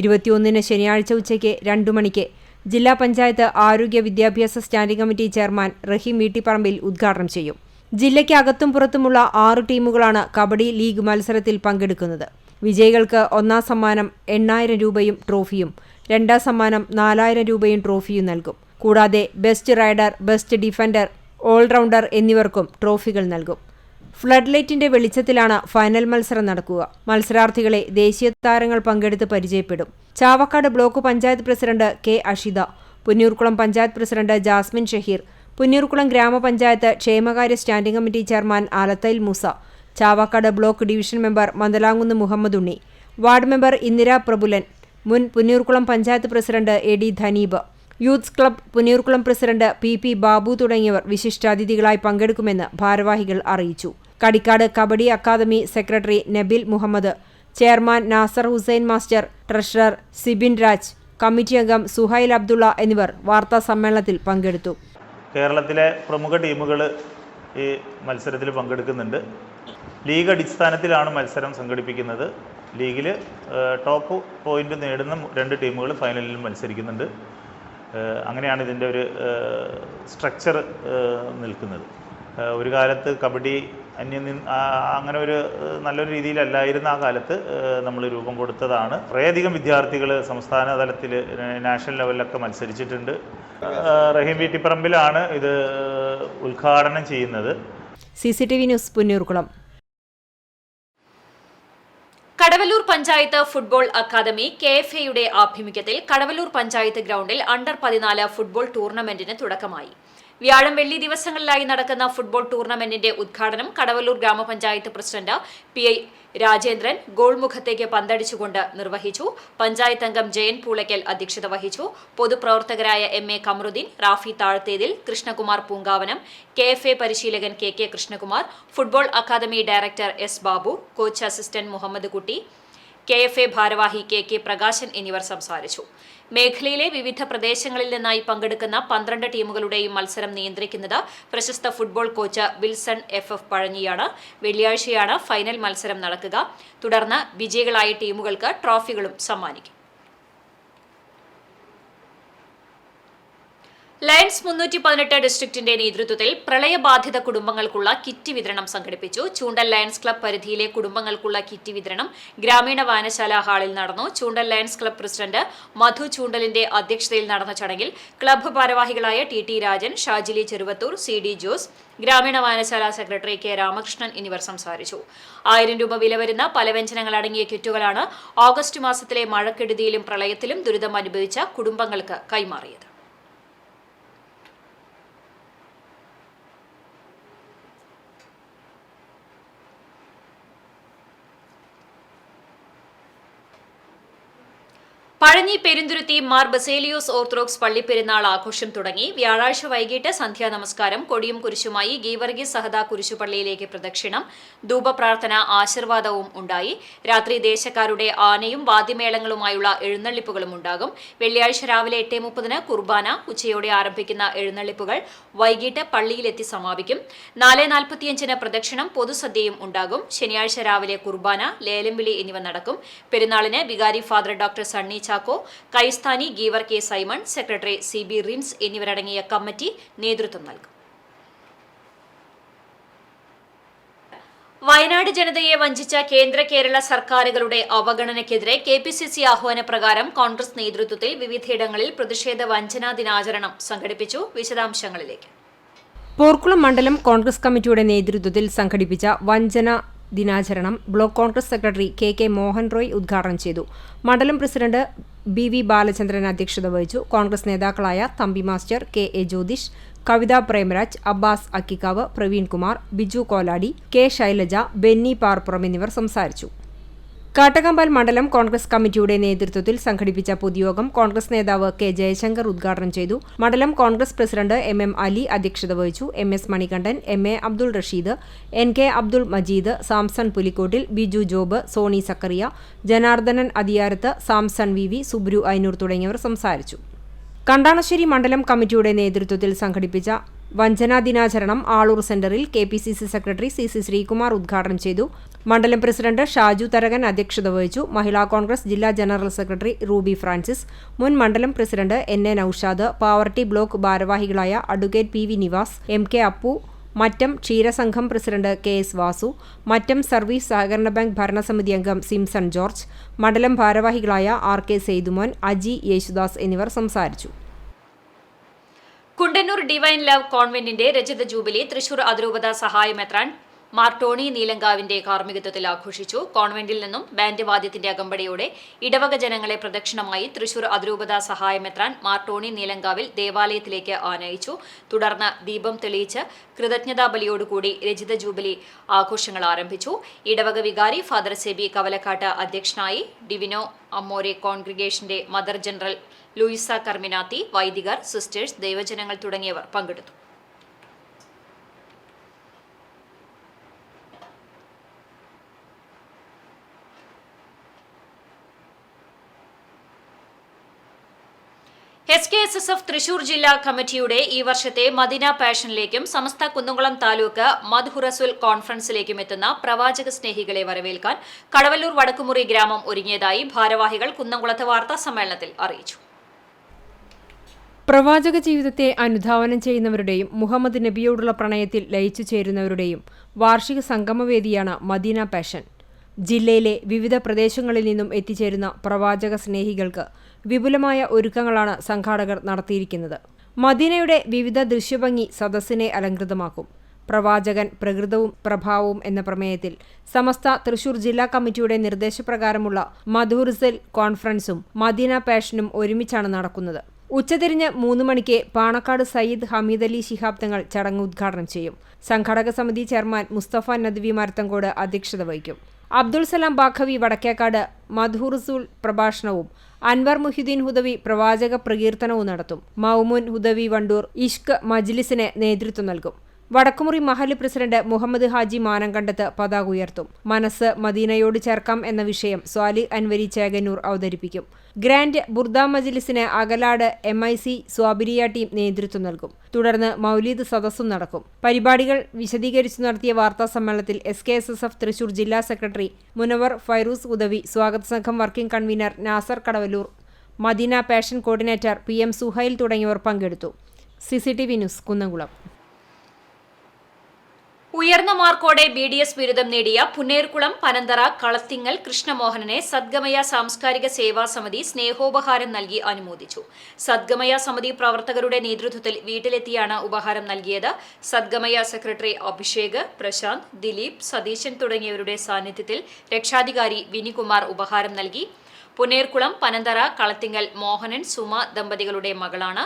21 ശനിയാഴ്ച ഉച്ചയ്ക്ക് 2 മണിക്ക് ജില്ലാ പഞ്ചായത്ത് ആരോഗ്യ വിദ്യാഭ്യാസ സ്റ്റാൻഡിംഗ് കമ്മിറ്റി ചെയർമാൻ റഹീം വീട്ടിപ്പറമ്പിൽ ഉദ്ഘാടനം ചെയ്യും. ജില്ലയ്ക്ക് അകത്തും പുറത്തുമുള്ള 6 ടീമുകളാണ് കബഡി ലീഗ് മത്സരത്തിൽ പങ്കെടുക്കുന്നത്. വിജയികൾക്ക് ഒന്നാം സമ്മാനം 8,000 രൂപയും ട്രോഫിയും, രണ്ടാം സമ്മാനം 4,000 രൂപയും ട്രോഫിയും നൽകും. കൂടാതെ best rider, best defender, all rounder എന്നിവർക്കും ട്രോഫികൾ നൽകും. ഫ്ലഡ് ലൈറ്റിന്റെ വെളിച്ചത്തിലാണ് ഫൈനൽ മത്സരം നടക്കുക. മത്സരാർത്ഥികളെ ദേശീയ താരങ്ങൾ പങ്കെടുത്ത് പരിചയപ്പെടും. Chavakkad block panchayat president K Ashitha, Punnurkulam panchayat president Jasmine Shaheer, Punnurkulam ഗ്രാമപഞ്ചായത്ത് ക്ഷേമകാര്യ standing committee chairman Alathail Moosa, Chavakkad block division member Mandalamkunnu Muhammad Unni, ward member Indira Prabhulan, മുൻ Punnurkulam panchayat president A D Dhaneeb, youth club Punnurkulam president P Babu തുടങ്ങിയവർ വിശിഷ്ടാതിഥികളായി പങ്കെടുക്കുമെന്ന് ഭാരവാഹികൾ അറിയിച്ചു. Kadikkad kabaddi academy secretary Nabil Muhammad, chairman Nasar Hussain master, treasurer Sibin Raj, committee അംഗം സുഹൈൽ അബ്ദുള്ള എന്നിവർ വാർത്താ സമ്മേളനത്തിൽ പങ്കെടുത്തു. കേരളത്തിലെ പ്രമുഖ ടീമുകൾ ഈ മത്സരത്തിൽ പങ്കെടുക്കുന്നുണ്ട്. ലീഗ് അടിസ്ഥാനത്തിലാണ് മത്സരം സംഘടിപ്പിക്കുന്നത്. ലീഗിൽ ടോപ്പ് പോയിന്റ് നേടുന്ന 2 ടീമുകൾ ഫൈനലിൽ മത്സരിക്കുന്നുണ്ട്. അങ്ങനെയാണ് ഇതിൻ്റെ ഒരു സ്ട്രക്ചർ നിൽക്കുന്നത്. ഒരു കാലത്ത് കബഡി അങ്ങനെ ഒരു നല്ലൊരു രീതിയിലല്ലായിരുന്ന ആ കാലത്ത് നമ്മൾ രൂപം കൊടുത്തതാണ്. കുറേയധികം വിദ്യാർത്ഥികൾ സംസ്ഥാന തലത്തിൽ, നാഷണൽ ലെവലിലൊക്കെ മത്സരിച്ചിട്ടുണ്ട്. റഹീം വീട്ടിപ്പറമ്പിലാണ് ഇത് ഉദ്ഘാടനം ചെയ്യുന്നത്. CCTV news Punnurkulam. Kadavallur panchayat football academy KFAയുടെ ആഭിമുഖ്യത്തിൽ കടവല്ലൂർ പഞ്ചായത്ത് ഗ്രൗണ്ടിൽ അണ്ടർ 14 ഫുട്ബോൾ ടൂർണമെന്റിന് തുടക്കമായി. വ്യാഴം വെള്ളി ദിവസങ്ങളിലായി നടക്കുന്ന ഫുട്ബോൾ ടൂർണമെന്റിന്റെ ഉദ്ഘാടനം കടവല്ലൂർ ഗ്രാമപഞ്ചായത്ത് പ്രസിഡന്റ് PI രാജേന്ദ്രൻ ഗോൾമുഖത്തേക്ക് പന്തടിച്ചുകൊണ്ട് നിർവഹിച്ചു. പഞ്ചായത്ത് അംഗം ജയൻ പൂളയ്ക്കൽ അധ്യക്ഷത വഹിച്ചു. പൊതുപ്രവർത്തകരായ MA കമറുദ്ദീൻ, റാഫി താഴത്തേതിൽ, കൃഷ്ണകുമാർ പൂങ്കാവനം, KFA പരിശീലകൻ KK Krishnakumar, football academy director S Babu, coach assistant Muhammad Kutty, KFA ഭാരവാഹി KK പ്രകാശൻ എന്നിവർ സംസാരിച്ചു. മേഖലയിലെ വിവിധ പ്രദേശങ്ങളിൽ നിന്നായി പങ്കെടുക്കുന്ന 12 ടീമുകളുടെയും മത്സരം നിയന്ത്രിക്കുന്നത് പ്രശസ്ത ഫുട്ബോൾ കോച്ച് വിൽസൺ FF പഴഞ്ഞിയാണ്. വെള്ളിയാഴ്ചയാണ് ഫൈനൽ മത്സരം നടക്കുക. തുടർന്ന് വിജയികളായ ടീമുകൾക്ക് ട്രോഫികളും സമ്മാനിക്കും. ലയൺസ് 318 ഡിസ്ട്രിക്റ്റിന്റെ നേതൃത്വത്തിൽ പ്രളയബാധിത കുടുംബങ്ങൾക്കുള്ള കിറ്റ് വിതരണം സംഘടിപ്പിച്ചു. ചൂണ്ടൽ ലയൺസ് ക്ലബ് പരിധിയിലെ കുടുംബങ്ങൾക്കുള്ള കിറ്റ് വിതരണം ഗ്രാമീണ വായനശാല ഹാളിൽ നടന്നു. ചൂണ്ടൽ ലയൺസ് ക്ലബ് പ്രസിഡന്റ് മധു ചൂണ്ടലിന്റെ അധ്യക്ഷതയിൽ നടന്ന ചടങ്ങിൽ ക്ലബ്ബ് ഭാരവാഹികളായ TT രാജൻ, ഷാജിലി ചെറുവത്തൂർ, CD ജോസ്, ഗ്രാമീണ വായനശാല സെക്രട്ടറി K രാമകൃഷ്ണൻ എന്നിവർ സംസാരിച്ചു. 1000 രൂപ വില വരുന്ന പലവ്യഞ്ജനങ്ങൾ അടങ്ങിയ കിറ്റുകളാണ് ഓഗസ്റ്റ് മാസത്തിലെ മഴക്കെടുതിയിലും പ്രളയത്തിലും ദുരിതം അനുഭവിച്ച കുടുംബങ്ങൾക്ക് കൈമാറിയത്. പഴഞ്ഞി പെരുന്തുരുത്തി മാർ ബസേലിയോസ് ഓർത്തഡോക്സ് പള്ളിപ്പെരുന്നാൾ ആഘോഷം തുടങ്ങി. വ്യാഴാഴ്ച വൈകിട്ട് സന്ധ്യാനമസ്കാരം, കൊടിയും കുരിശുമായി ഗീവർഗീസ് സഹദ കുരിശുപള്ളിയിലേക്ക് പ്രദക്ഷിണം, ധൂപപ്രാർത്ഥന, ആശീർവാദവും ഉണ്ടായി. രാത്രി ദേശക്കാരുടെ ആനയും വാദ്യമേളങ്ങളുമായുള്ള എഴുന്നള്ളിപ്പുകളും ഉണ്ടാകും. വെള്ളിയാഴ്ച രാവിലെ 8:30 കുർബാന, ഉച്ചയോടെ ആരംഭിക്കുന്ന എഴുന്നള്ളിപ്പുകൾ വൈകിട്ട് പള്ളിയിലെത്തി സമാപിക്കും. 4:45 പ്രദക്ഷിണം, പൊതുസദ്യയും ഉണ്ടാകും. ശനിയാഴ്ച രാവിലെ കുർബാന, ലേലംവിളി എന്നിവ നടക്കും. പെരുന്നാളിന് വികാരി ഫാദർ ഡോക്ടർ സണ്ണി ചാക്കോ, കൈസ്ഥാനി Geevar K Simon, secretary CB Rins എന്നിവരടങ്ങിയ കമ്മിറ്റി നേതൃത്വം നൽകും. വയനാട് ജനതയെ വഞ്ചിച്ച കേന്ദ്ര കേരള സർക്കാരുകളുടെ അവഗണനയ്ക്കെതിരെ KPCC ആഹ്വാനപ്രകാരം കോൺഗ്രസ് നേതൃത്വത്തിൽ വിവിധയിടങ്ങളിൽ പ്രതിഷേധ വഞ്ചനാ ദിനാചരണം സംഘടിപ്പിച്ചു. വിശദാംശങ്ങളിലേക്ക്. പോർക്കുളം മണ്ഡലം കോൺഗ്രസ് കമ്മിറ്റിയുടെ നേതൃത്വത്തിൽ സംഘടിപ്പിച്ച വഞ്ചന ദിനാചരണം block Congress secretary KK Mohan Roy ഉദ്ഘാടനം ചെയ്തു. മണ്ഡലം പ്രസിഡന്റ് BV ബാലചന്ദ്രൻ അധ്യക്ഷത വഹിച്ചു. കോൺഗ്രസ് നേതാക്കളായ തമ്പി മാസ്റ്റർ, KA ജ്യോതിഷ്, കവിത പ്രേമരാജ്, അബ്ബാസ് അക്കിക്കാവ്, പ്രവീൺ കുമാർ, ബിജു കോലാടി, K ശൈലജ, ബെന്നി പാർപ്പുറം എന്നിവർ സംസാരിച്ചു. കാട്ടകമ്പാൽ മണ്ഡലം കോൺഗ്രസ് കമ്മിറ്റിയുടെ നേതൃത്വത്തിൽ സംഘടിപ്പിച്ച പൊതുയോഗം കോൺഗ്രസ് നേതാവ് കെ ജയശങ്കർ ഉദ്ഘാടനം ചെയ്തു. മണ്ഡലം കോൺഗ്രസ് പ്രസിഡന്റ് എം അലി അധ്യക്ഷത വഹിച്ചു. MS Manikandan, MA Abdul Rasheed, NK Abdul Majeed, Samson Pulikottil, Biju Job, Soni Zacharia, Janardhanan Athiyarath, Samson VV, Subru Ainur തുടങ്ങിയവർ സംസാരിച്ചു. കണ്ടാണശ്ശേരി മണ്ഡലം കമ്മിറ്റിയുടെ നേതൃത്വത്തിൽ സംഘടിപ്പിച്ച വഞ്ചനാ ദിനാചരണം ആളൂർ സെന്ററിൽ KPCC സെക്രട്ടറി CC ശ്രീകുമാർ ഉദ്ഘാടനം ചെയ്തു. മണ്ഡലം പ്രസിഡന്റ് ഷാജു തരകൻ അധ്യക്ഷത വഹിച്ചു. മഹിളാ കോൺഗ്രസ് ജില്ലാ ജനറൽ സെക്രട്ടറി റൂബി ഫ്രാൻസിസ്, മുൻ മണ്ഡലം president NA Noushad, Pavaratty block ഭാരവാഹികളായ advocate PV Nivas, MK Appu, Mattam ക്ഷീരസംഘം president KS Vasu, Mattam service സഹകരണ ബാങ്ക് ഭരണസമിതി അംഗം സിംസൺ ജോർജ്, മണ്ഡലം ഭാരവാഹികളായ RK സെയ്തുമോൻ, അജി യേശുദാസ് എന്നിവർ സംസാരിച്ചു. കുണ്ടന്നൂർ ഡിവൈൻ ലവ് കോൺവെന്റിന്റെ രജത ജൂബിലി തൃശൂർ അതിരൂപത സഹായമെത്രാൻ മാർ ടോണി നീലങ്കാവിന്റെ കാർമ്മികത്വത്തിൽ ആഘോഷിച്ചു. കോൺവെന്റിൽ നിന്നും ബാൻഡ് വാദ്യത്തിന്റെ അകമ്പടിയോടെ ഇടവക ജനങ്ങളെ പ്രദക്ഷിണമായി തൃശൂർ അതിരൂപത സഹായമെത്രാൻ മാർ ടോണി നീലങ്കാവിൽ ദേവാലയത്തിലേക്ക് ആനയിച്ചു. തുടർന്ന് ദീപം തെളിയിച്ച് കൃതജ്ഞതാ ബലിയോടുകൂടി രജിത ജൂബിലി ആഘോഷങ്ങൾ ആരംഭിച്ചു. ഇടവക വികാരി ഫാദർ സെബി കവലക്കാട്ട് അധ്യക്ഷനായി. ഡിവിനോ അമ്മോരെ കോൺഗ്രിഗേഷന്റെ മദർ ജനറൽ ലൂയിസ കർമിനാത്തി, വൈദികർ, സിസ്റ്റേഴ്സ്, ദൈവജനങ്ങൾ തുടങ്ങിയവർ പങ്കെടുത്തു. SKSSF തൃശൂർ ജില്ലാ കമ്മിറ്റിയുടെ ഈ വർഷത്തെ മദീന പാഷനിലേക്കും സമസ്ത കുന്നംകുളം താലൂക്ക് മദ്ഹുറസുൽ കോൺഫറൻസിലേക്കും എത്തുന്ന പ്രവാചക സ്നേഹികളെ വരവേൽക്കാൻ കടവല്ലൂർ വടക്കുമുറി ഗ്രാമം ഒരുങ്ങിയതായി ഭാരവാഹികൾ കുന്നംകുളത്ത് വാർത്താ സമ്മേളനത്തിൽ അറിയിച്ചു. പ്രവാചക ജീവിതത്തെ അനുധാവനം ചെയ്യുന്നവരുടെയും മുഹമ്മദ് നബിയോടുള്ള പ്രണയത്തിൽ ലയിച്ചു ചേരുന്നവരുടെയും വാർഷിക സംഗമവേദിയാണ് മദീന പാഷൻ. ജില്ലയിലെ വിവിധ പ്രദേശങ്ങളിൽ നിന്നും എത്തിച്ചേരുന്ന പ്രവാചക സ്നേഹികൾക്ക് വിപുലമായ ഒരുക്കങ്ങളാണ് സംഘാടകർ നടത്തിയിരിക്കുന്നത്. മദീനയുടെ വിവിധ ദൃശ്യഭംഗി സദസ്സിനെ അലങ്കൃതമാക്കും. പ്രവാചകൻ പ്രകൃതവും പ്രഭാവവും എന്ന പ്രമേയത്തിൽ സമസ്ത തൃശൂർ ജില്ലാ കമ്മിറ്റിയുടെ നിർദ്ദേശപ്രകാരമുള്ള മദ്ഹുറസുൽ കോൺഫറൻസും മദീന പാഷനും ഒരുമിച്ചാണ് നടക്കുന്നത്. ഉച്ചതിരിഞ്ഞ് 3 മണിക്ക് പാണക്കാട് സയ്യിദ് ഹമീദ് അലി ശിഹാബ് തങ്ങൾ ചടങ്ങ് ഉദ്ഘാടനം ചെയ്യും. സംഘാടക സമിതി ചെയർമാൻ മുസ്തഫ നദ്വി മരത്തങ്കോട് അധ്യക്ഷത വഹിക്കും. അബ്ദുൾ സലാം ബാഖവി വടക്കേക്കാട് മദ്ഹുറസുൽ പ്രഭാഷണവും അൻവർ മുഹിദ്ദീൻ ഹുദവി പ്രവാചക പ്രകീർത്തനവും നടത്തും. മൗമുൻ ഹുദവി വണ്ടൂർ ഇഷ്ക് മജ്ലിസിന് നേതൃത്വം നൽകും. വടക്കുമുറി മഹല്ല് പ്രസിഡന്റ് മുഹമ്മദ് ഹാജി മാനങ്കണ്ടത്ത് പതാക ഉയർത്തും. മനസ്സ് മദീനയോട് ചേർക്കാം എന്ന വിഷയം സ്വാലി അൻവരി ചേകന്നൂർ അവതരിപ്പിക്കും. ഗ്രാൻഡ് ബുർദ മജ്ലിസിന് അകലാട് MIC സ്വാബിരിയ ടീം നേതൃത്വം നൽകും. തുടർന്ന് മൗലീദ് സദസ്സും നടക്കും. പരിപാടികൾ വിശദീകരിച്ചു നടത്തിയ വാർത്താ സമ്മേളനത്തിൽ SKSSF തൃശൂർ ജില്ലാ സെക്രട്ടറി മുനവർ ഫൈറൂസ് ഉദവി, സ്വാഗത സംഘം working convener Nasar Kadavallur, Medina passion coordinator PM Suhail തുടങ്ങിയവർ പങ്കെടുത്തു. CCTV news Kunnamkulam. ഉയർന്ന മാർക്കോടെ BDS ബിരുദം നേടിയ പുന്നേർകുളം പനന്തറ കളത്തിങ്ങൽ കൃഷ്ണമോഹനനെ സദ്ഗമയ സാംസ്കാരിക സേവാ സമിതി സ്നേഹോപഹാരം നൽകി അനുമോദിച്ചു. സദ്ഗമയ സമിതി പ്രവർത്തകരുടെ നേതൃത്വത്തിൽ വീട്ടിലെത്തിയാണ് ഉപഹാരം നൽകിയത്. സദ്ഗമയ സെക്രട്ടറി അഭിഷേക്, പ്രശാന്ത്, ദിലീപ്, സതീശൻ തുടങ്ങിയവരുടെ സാന്നിധ്യത്തിൽ രക്ഷാധികാരി വിനികുമാർ ഉപഹാരം നൽകി. പുന്നേർകുളം പനന്തറ കളത്തിങ്ങൽ മോഹനൻ സുമ ദമ്പതികളുടെ മകളാണ്.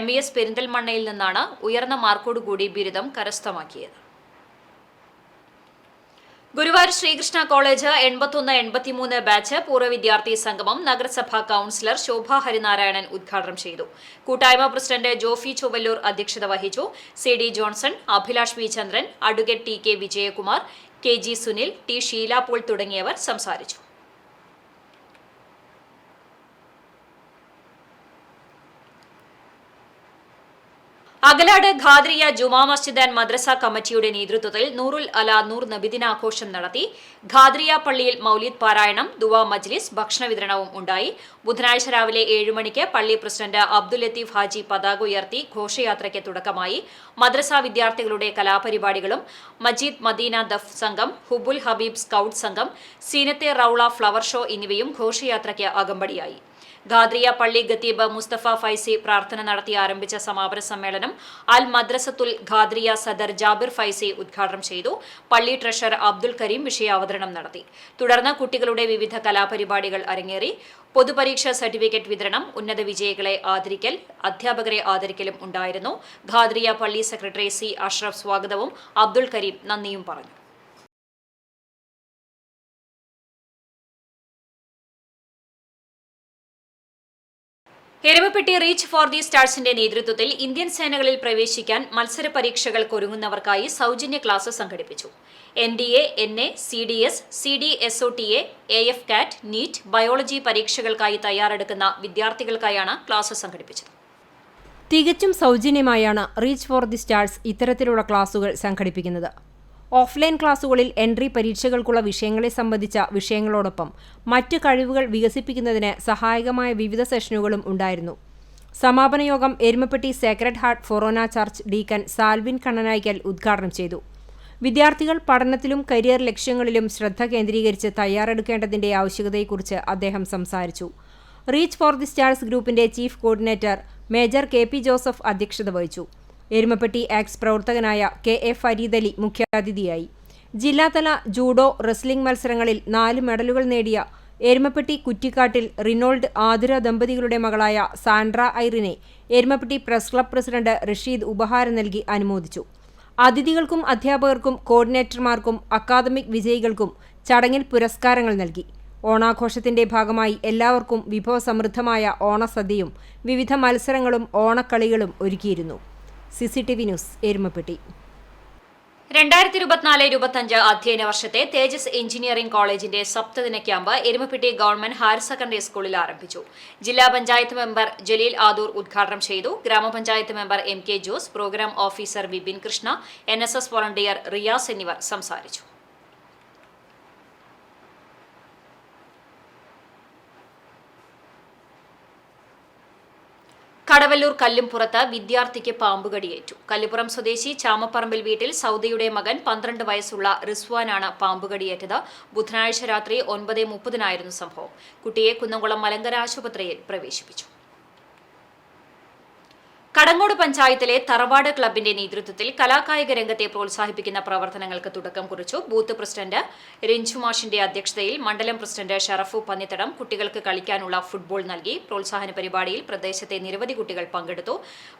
MES പെരിന്തൽമണ്ണയിൽ നിന്നാണ് ഉയർന്ന മാർക്കോടുകൂടി ബിരുദം കരസ്ഥമാക്കിയത്. ഗുരുവായൂർ ശ്രീകൃഷ്ണ കോളേജ് 81-83 ബാച്ച് പൂർവ്വ വിദ്യാർത്ഥി സംഗമം നഗരസഭാ കൌൺസിലർ ശോഭ ഹരിനാരായണൻ ഉദ്ഘാടനം ചെയ്തു. കൂട്ടായ്മ പ്രസിഡന്റ് ജോഫി ചൊവ്വല്ലൂർ അധ്യക്ഷത വഹിച്ചു. CD Johnson, Abhilash V Chandran, advocate TK Vijayakumar, KG Sunil, T Sheela Paul തുടങ്ങിയവർ സംസാരിച്ചു. അകലാട് ഖാദ്രിയ ജുമാ മസ്ജിദ് ആൻഡ് മദ്രസ കമ്മിറ്റിയുടെ നേതൃത്വത്തിൽ നൂറുൽ അല നൂർ നബിദിനാഘോഷം നടത്തി. ഖാദ്രിയ പള്ളിയിൽ മൗലീദ് പാരായണം, ദുവാ മജ്ലിസ്, ഭക്ഷണ വിതരണവും ഉണ്ടായി. ബുധനാഴ്ച രാവിലെ 7 മണിക്ക് പള്ളി പ്രസിഡന്റ് അബ്ദുൽ ലത്തീഫ് ഹാജി പതാക ഉയർത്തി ഘോഷയാത്രയ്ക്ക് തുടക്കമായി. മദ്രസ വിദ്യാർത്ഥികളുടെ കലാപരിപാടികളും മജീദ് മദീന ദഫ് സംഘം, ഹുബുൽ ഹബീബ് സ്കൌട്ട് സംഘം, സീനത്തെ റൌള ഫ്ലവർ ഷോ എന്നിവയും ഘോഷയാത്രയ്ക്ക് അകമ്പടിയായി. ഖാദ്രിയ പള്ളി ഖത്തീബ് മുസ്തഫ ഫൈസി പ്രാർത്ഥന നടത്തി ആരംഭിച്ച സമാപന സമ്മേളനം അൽ മദ്രസത്തുൽ ഖാദ്രിയ സദർ ജാബിർ ഫൈസി ഉദ്ഘാടനം ചെയ്തു. പള്ളി ട്രഷറർ അബ്ദുൽ കരീം വിഷയാവതരണം നടത്തി. തുടർന്ന് കുട്ടികളുടെ വിവിധ കലാപരിപാടികൾ അരങ്ങേറി. പൊതുപരീക്ഷാ സർട്ടിഫിക്കറ്റ് വിതരണം, ഉന്നത വിജയികളെ ആദരിക്കൽ, അധ്യാപകരെ ആദരിക്കലും ഉണ്ടായിരുന്നു. ഖാദ്രിയ പള്ളി സെക്രട്ടറി C അഷ്റഫ് സ്വാഗതവും അബ്ദുൽ കരീം നന്ദിയും പറഞ്ഞു. എരുമപ്പെട്ടി റീച്ച് ഫോർ ദി സ്റ്റാർസിന്റെ നേതൃത്വത്തിൽ ഇന്ത്യൻ സേനകളിൽ പ്രവേശിക്കാൻ മത്സര പരീക്ഷകൾക്കൊരുങ്ങുന്നവർക്കായി സൗജന്യ ക്ലാസ് സംഘടിപ്പിച്ചു. NDA, NA, CDS, CDSOTA, AF CAT, NEET, biology പരീക്ഷകൾക്കായി തയ്യാറെടുക്കുന്ന വിദ്യാർത്ഥികൾക്കായാണ് ക്ലാസ് സംഘടിപ്പിച്ചത്. തികച്ചും സൗജന്യമായാണ് റീച്ച് ഫോർ ദി സ്റ്റാർസ് ഇത്തരത്തിലുള്ള ക്ലാസുകൾ സംഘടിപ്പിക്കുന്നത്. ഓഫ്ലൈൻ ക്ലാസുകളിൽ എൻട്രി പരീക്ഷകൾക്കുള്ള വിഷയങ്ങളെ സംബന്ധിച്ച വിഷയങ്ങളോടൊപ്പം മറ്റ് കഴിവുകൾ വികസിപ്പിക്കുന്നതിന് സഹായകമായ വിവിധ സെഷനുകളും ഉണ്ടായിരുന്നു. സമാപന യോഗം Erumapetty sacred heart Forane church deacon Salvin Kannanaikal ഉദ്ഘാടനം ചെയ്തു. വിദ്യാർത്ഥികൾ പഠനത്തിലും കരിയർ ലക്ഷ്യങ്ങളിലും ശ്രദ്ധ കേന്ദ്രീകരിച്ച് തയ്യാറെടുക്കേണ്ടതിന്റെ ആവശ്യകതയെക്കുറിച്ച് അദ്ദേഹം സംസാരിച്ചു. റീച്ച് ഫോർ ദി സ്റ്റാർസ് ഗ്രൂപ്പിന്റെ chief coordinator major KP Joseph അധ്യക്ഷത വഹിച്ചു. എരുമപ്പെട്ടി ആക്സ് പ്രവർത്തകനായ KA ഫരീദ് അലി മുഖ്യാതിഥിയായി. ജില്ലാതല ജൂഡോ, റെസ്ലിംഗ് മത്സരങ്ങളിൽ 4 മെഡലുകൾ നേടിയ എരുമപ്പെട്ടി കുറ്റിക്കാട്ടിൽ റിനോൾഡ് ആതിര ദമ്പതികളുടെ മകളായ സാൻഡ്ര ഐറിനെ Erumapetty press club president Rasheed ഉപഹാരം നൽകി അനുമോദിച്ചു. അതിഥികൾക്കും അധ്യാപകർക്കും കോർഡിനേറ്റർമാർക്കും അക്കാദമിക് വിജയികൾക്കും ചടങ്ങിൽ പുരസ്കാരങ്ങൾ നൽകി. ഓണാഘോഷത്തിന്റെ ഭാഗമായി എല്ലാവർക്കും വിഭവസമൃദ്ധമായ ഓണസദ്യയും വിവിധ മത്സരങ്ങളും ഓണക്കളികളും ഒരുക്കിയിരുന്നു. CCTV news Erumapetty. 2024-25 അധ്യയന വർഷത്തെ തേജസ് എഞ്ചിനീയറിംഗ് കോളേജിന്റെ സപ്തദിന camp Erumapetty government higher secondary സ്കൂളിൽ ആരംഭിച്ചു. ജില്ലാ പഞ്ചായത്ത് മെമ്പർ ജലീൽ ആദൂർ ഉദ്ഘാടനം ചെയ്തു. Grama panchayat member MK Jose, programme officer Vipin Krishna, NSS volunteer Riyas എന്നിവർ സംസാരിച്ചു. കടവല്ലൂർ കല്ലുംപുറത്ത് വിദ്യാർത്ഥിക്ക് പാമ്പുകടിയേറ്റു. കല്ലുപുറം സ്വദേശി ചാമപ്പറമ്പിൽ വീട്ടിൽ സൗദയുടെ മകൻ 12 വയസ്സുള്ള റിസ്വാനാണ് പാമ്പുകടിയേറ്റത്. ബുധനാഴ്ച രാത്രി 9:30 സംഭവം. കുട്ടിയെ കുന്നംകുളം മലങ്കര ആശുപത്രിയിൽ പ്രവേശിപ്പിച്ചു. കടങ്ങോട് പഞ്ചായത്തിലെ തറവാട് ക്ലബിന്റെ നേതൃത്വത്തിൽ കലാകായിക രംഗത്തെ പ്രോത്സാഹിപ്പിക്കുന്ന പ്രവർത്തനങ്ങൾക്ക് തുടക്കം കുറിച്ചു. ബൂത്ത് പ്രസിഡന്റ് റിഞ്ചു മാഷിന്റെ അധ്യക്ഷതയിൽ മണ്ഡലം പ്രസിഡന്റ് ഷറഫു പന്നിത്തടം കുട്ടികൾക്ക് കളിക്കാനുള്ള ഫുട്ബോൾ നൽകി. പ്രോത്സാഹന പരിപാടിയിൽ പ്രദേശത്തെ നിരവധി കുട്ടികൾ പങ്കെടുത്തു.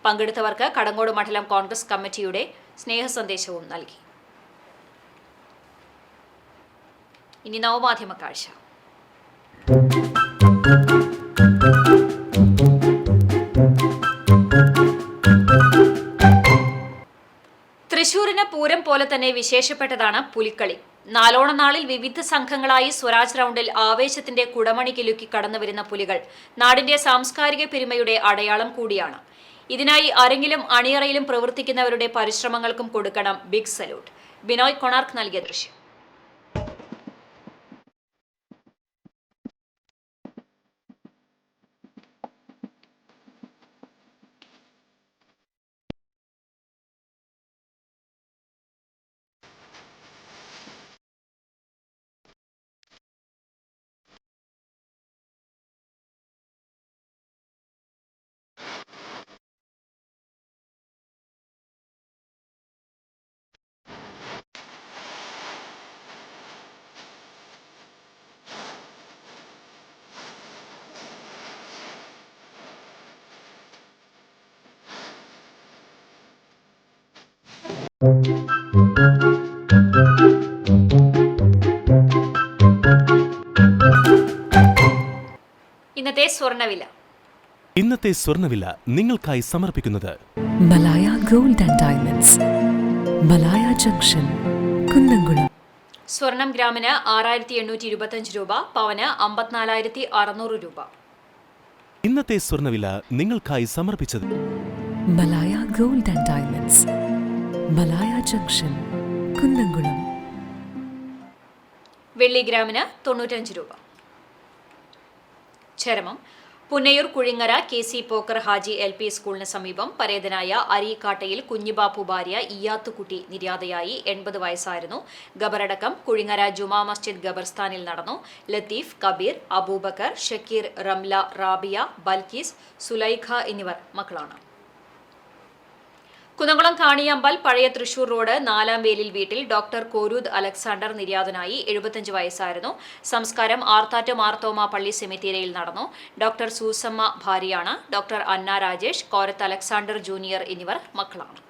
പങ്കെടുത്തവർക്ക് കടങ്ങോട് മണ്ഡലം കോൺഗ്രസ് കമ്മിറ്റിയുടെ സ്നേഹസന്ദേശവും നൽകി. ഇനി നവമാധ്യമ കാഴ്ച. തൃശൂരിന് പൂരം പോലെ തന്നെ വിശേഷപ്പെട്ടതാണ് പുലിക്കളി. നാലോണനാളിൽ വിവിധ സംഘങ്ങളായി സ്വരാജ് റൗണ്ടിൽ ആവേശത്തിന്റെ കുടമണി കിലുക്കി കടന്നുവരുന്ന പുലികൾ നാടിന്റെ സാംസ്കാരിക പെരുമയുടെ അടയാളം കൂടിയാണ്. ഇതിനായി അരങ്ങിലും അണിയറയിലും പ്രവർത്തിക്കുന്നവരുടെ പരിശ്രമങ്ങൾക്കും കൊടുക്കണം ബിഗ് സല്യൂട്ട്. ബിനോയ് കൊണാർക്ക് നൽകിയ ദൃശ്യം. ഇന്നത്തെ സ്വർണ്ണവില നിങ്ങൾക്കായി സമർപ്പിക്കുന്നത് Malaya gold and diamonds, Malaya junction, Kunnamkulam. സ്വർണം ഗ്രാമിന് 6825 രൂപ, പവന് 54,600 രൂപ. ഇന്നത്തെ സ്വർണ്ണവില നിങ്ങൾക്കായി സമർപ്പിച്ചത് Malaya gold and diamonds, Malaya junction, Kunnamkulam. വെള്ളി ഗ്രാമിന് 95 രൂപ. ചരമം പുന്നയൂർ കുഴിങ്ങര KC പോക്കർ ഹാജി LP സ്കൂളിന് സമീപം പരേതനായ അരീക്കാട്ടയിൽ കുഞ്ഞിബാപ്പു ഭാര്യ ഇയാത്തുകുട്ടി നിര്യാതയായി. 80 വയസ്സായിരുന്നു. ഖബറടക്കം കുഴിങ്ങര ജുമാ മസ്ജിദ് ഖബർസ്ഥാനിൽ നടന്നു. ലത്തീഫ്, കബീർ, അബൂബക്കർ, ഷക്കീർ, റംല, റാബിയ, ബൽക്കീസ്, സുലൈഖ എന്നിവർ മക്കളാണ്. കുന്നംകുളം കാണിയമ്പൽ പഴയ തൃശൂർ റോഡ് 4-ാം വേലിൽ വീട്ടിൽ ഡോക്ടർ കോരൂദ് അലക്സാണ്ടർ നിര്യാതനായി. 75 വയസ്സായിരുന്നു. സംസ്കാരം ആർത്താറ്റ് മാർത്തോമ പള്ളി സെമിത്തേരിയിൽ നടന്നു. ഡോക്ടർ സൂസമ്മ ഭാര്യയാണ്. ഡോക്ടർ അന്ന രാജേഷ്, കോരത്ത് അലക്സാണ്ടർ ജൂനിയർ എന്നിവർ മക്കളാണ്.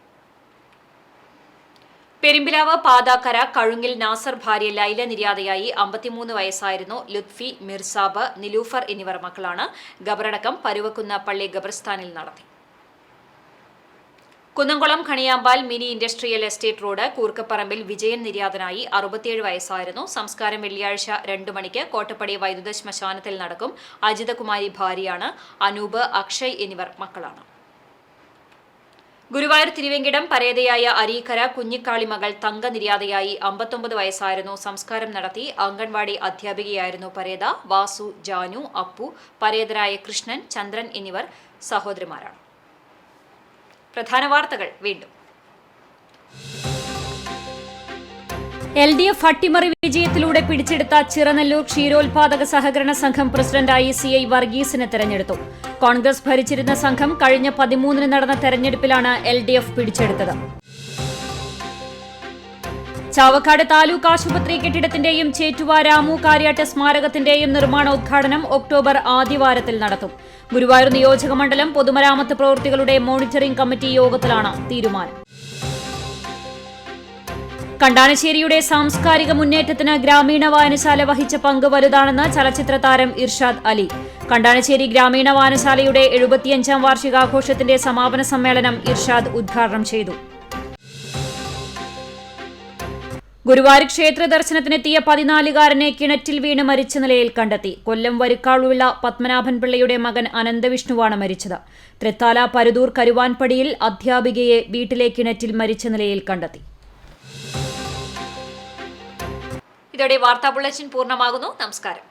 പെരുമ്പിലാവ് പാതാക്കര കഴുങ്ങിൽ നാസർ ഭാര്യ ലൈല നിര്യാതയായി 53 വയസ്സായിരുന്നു ലുത്ഫി, മിർസാബ്, നിലൂഫർ എന്നിവർ മക്കളാണ്. ഖബറടക്കം പരുവക്കുന്ന പള്ളി ഖബർസ്ഥാനിൽ നടത്തി. Kunnamkulam Kaniyampal mini industrial estate road Koorkkaparambil Vijayan നിര്യാതനായി 67 വയസ്സായിരുന്നു. സംസ്കാരം വെള്ളിയാഴ്ച 2 മണിക്ക് കോട്ടപ്പടി വൈദ്യുത ശ്മശാനത്തിൽ നടക്കും. അജിതകുമാരി ഭാര്യയാണ്. അനൂപ്, അക്ഷയ് എന്നിവർ മക്കളാണ്. ഗുരുവായൂർ തിരുവെങ്കിടം പരേതയായ അരീക്കര കുഞ്ഞിക്കാളി മകൾ തങ്ക നിര്യാതയായി 59 വയസ്സായിരുന്നു. സംസ്കാരം നടത്തി. അംഗൻവാടി അധ്യാപികയായിരുന്നു പരേത. വാസു, ജാനു, അപ്പു, പരേതരായ കൃഷ്ണൻ, ചന്ദ്രൻ എന്നിവർ സഹോദരിമാരാണ്. പ്രധാന വാർത്തകൾ വീണ്ടും. LDF അട്ടിമറി വിജയത്തിലൂടെ പിടിച്ചെടുത്ത ചിറനല്ലൂർ ക്ഷീരോത്പാദക സഹകരണ സംഘം പ്രസിഡന്റായി CI വർഗീസിനെ തെരഞ്ഞെടുത്തു. കോൺഗ്രസ് ഭരിച്ചിരുന്ന സംഘം കഴിഞ്ഞ 13-ന് നടന്ന തെരഞ്ഞെടുപ്പിലാണ് LDF പിടിച്ചെടുത്തത്. ചാവക്കാട് താലൂക്ക് ആശുപത്രി കെട്ടിടത്തിന്റെയും ചേറ്റുവ രാമു കാര്യാട്ട് സ്മാരകത്തിന്റെയും നിർമ്മാണോദ്ഘാടനം ഒക്ടോബർ ആദ്യവാരത്തിൽ നടത്തും. ഗുരുവായൂർ നിയോജക മണ്ഡലം പൊതുമരാമത്ത് പ്രവൃത്തികളുടെ മോണിറ്ററിംഗ് കമ്മിറ്റി യോഗത്തിലാണ് തീരുമാനം. കണ്ടാണശ്ശേരിയുടെ സാംസ്കാരിക മുന്നേറ്റത്തിന് ഗ്രാമീണ വായനശാല വഹിച്ച പങ്ക് വലുതാണെന്ന് ചലച്ചിത്ര താരം ഇർഷാദ് അലി. കണ്ടാണശ്ശേരി ഗ്രാമീണ വായനശാലയുടെ 75-ാം വാർഷികാഘോഷത്തിന്റെ സമാപന സമ്മേളനം ഇർഷാദ് ഉദ്ഘാടനം ചെയ്തു. ഗുരുവായൂർ ക്ഷേത്ര ദർശനത്തിനെത്തിയ 14-കാരനെ കിണറ്റിൽ വീണ് മരിച്ച നിലയിൽ കണ്ടെത്തി. കൊല്ലം വരുക്കാളുള്ള പത്മനാഭൻ പിള്ളയുടെ മകൻ അനന്തവിഷ്ണുവാണ് മരിച്ചത്. തൃത്താല പരുതൂർ കരുവാൻപടിയിൽ അധ്യാപികയെ വീട്ടിലെ കിണറ്റിൽ മരിച്ച നിലയിൽ കണ്ടെത്തി. ഇതോടെ വാർത്താ ബുള്ളറ്റിൻ പൂർണ്ണമാകുന്നു. നമസ്കാരം.